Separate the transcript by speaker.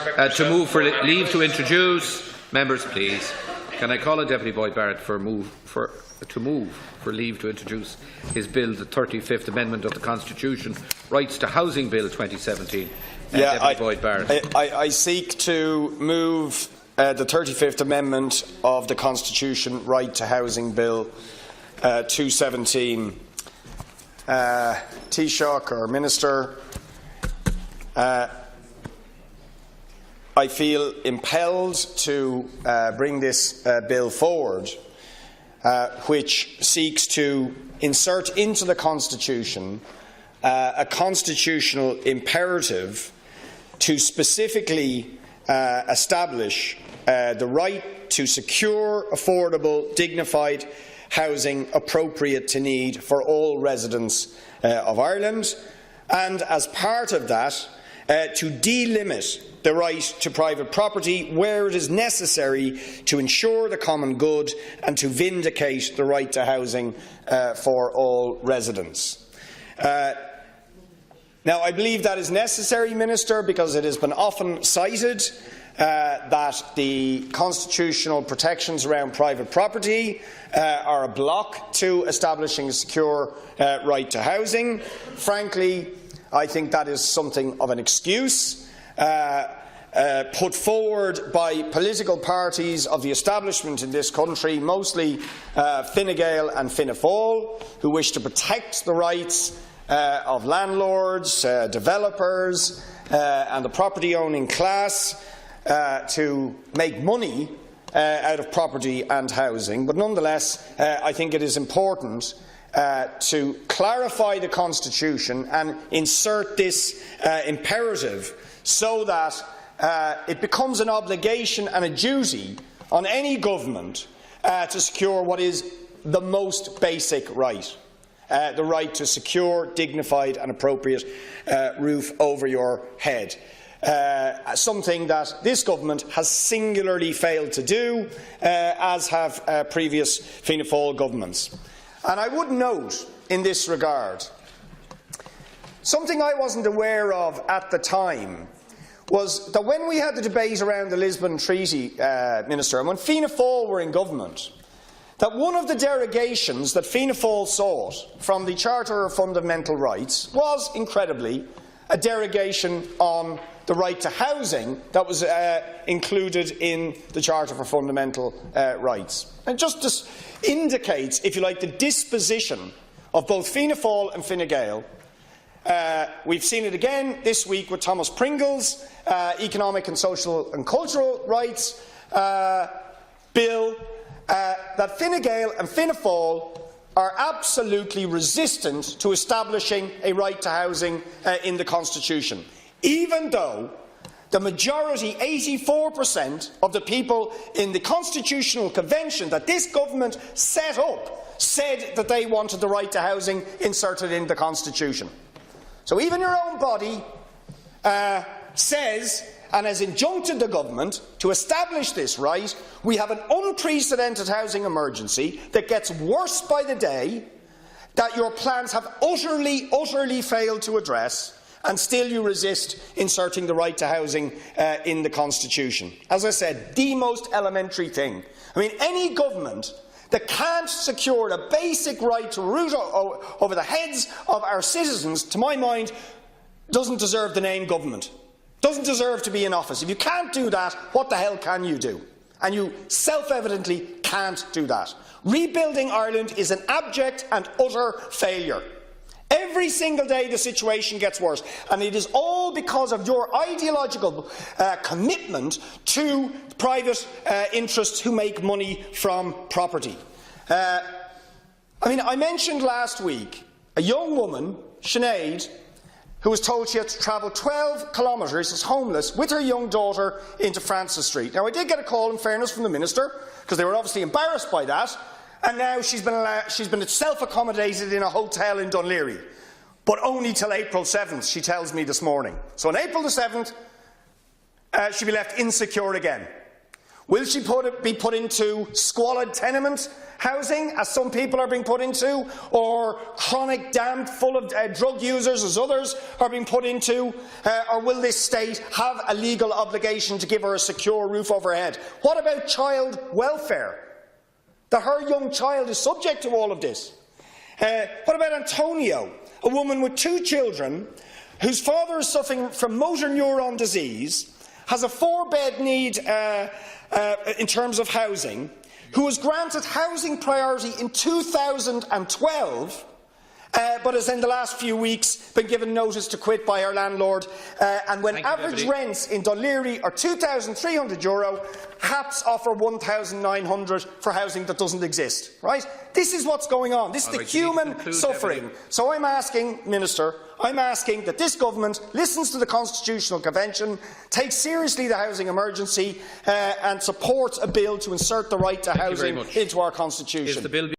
Speaker 1: to move for leave to introduce. Members, please. Can I call on Deputy Boyd Barrett to move for leave to introduce his bill, the 35th Amendment of the Constitution, Rights to Housing Bill 2017? Boyd Barrett.
Speaker 2: I seek to move the 35th Amendment of the Constitution, Right to Housing Bill 2017. Taoiseach or Minister, I feel impelled to bring this bill forward, which seeks to insert into the Constitution a constitutional imperative to specifically establish the right to secure, affordable, dignified housing appropriate to need for all residents of Ireland, and as part of that, to delimit the right to private property where it is necessary to ensure the common good and to vindicate the right to housing for all residents. Now, I believe that is necessary, Minister, because it has been often cited that the constitutional protections around private property are a block to establishing a secure right to housing. Frankly, I think that is something of an excuse put forward by political parties of the establishment in this country, mostly Fine Gael and Fianna Fail, who wish to protect the rights of landlords, developers and the property-owning class to make money out of property and housing. But nonetheless, I think it is important to clarify the Constitution and insert this imperative so that it becomes an obligation and a duty on any government to secure what is the most basic right. The right to secure, dignified and appropriate roof over your head. Something that this government has singularly failed to do, as have previous Fianna Fáil governments. And I would note in this regard, something I wasn't aware of at the time was that when we had the debate around the Lisbon Treaty, Minister, and when Fianna Fáil were in government, that one of the derogations that Fianna Fáil sought from the Charter of Fundamental Rights was, incredibly, a derogation on the right to housing that was included in the Charter for Fundamental Rights. And just indicates, if you like, the disposition of both Fianna Fáil and Fine Gael. We've seen it again this week with Thomas Pringle's Economic and Social and Cultural Rights Bill, that Fine Gael and Fianna Fáil are absolutely resistant to establishing a right to housing in the Constitution, even though the majority, 84% of the people in the Constitutional Convention that this government set up, said that they wanted the right to housing inserted in the Constitution. So even your own body says and has injuncted the government to establish this right. We have an unprecedented housing emergency that gets worse by the day, that your plans have utterly failed to address, and still you resist inserting the right to housing in the Constitution. As I said, the most elementary thing. I mean, any government that can't secure a basic right to roof over the heads of our citizens, to my mind, doesn't deserve the name government. Doesn't deserve to be in office. If you can't do that, what the hell can you do? And you self-evidently can't do that. Rebuilding Ireland is an abject and utter failure. Every single day the situation gets worse, and it is all because of your ideological commitment to private interests who make money from property. I mentioned last week a young woman, Sinead, who was told she had to travel 12 kilometres as homeless with her young daughter into Francis Street. Now, I did get a call, in fairness, from the Minister, because they were obviously embarrassed by that, and now she's been self-accommodated in a hotel in Dunleary, but only till April 7th, she tells me this morning. So on April the 7th, she'll be left insecure again. Will she be put into squalid tenement housing, as some people are being put into, or chronic damp full of drug users, as others are being put into, or will this state have a legal obligation to give her a secure roof over her head? What about child welfare? That her young child is subject to all of this. What about Antonio, a woman with 2 children, whose father is suffering from motor neuron disease, has a 4-bed need in terms of housing, who was granted housing priority in 2012, but has in the last few weeks been given notice to quit by her landlord, and when average rents in Dún Laoghaire are €2,300, HAPs offer €1,900 for housing that doesn't exist. Right? This is what's going on. This is the human suffering. So I'm asking, Minister, that this government listens to the Constitutional Convention, takes seriously the housing emergency, and supports a bill to insert the right to housing into our Constitution.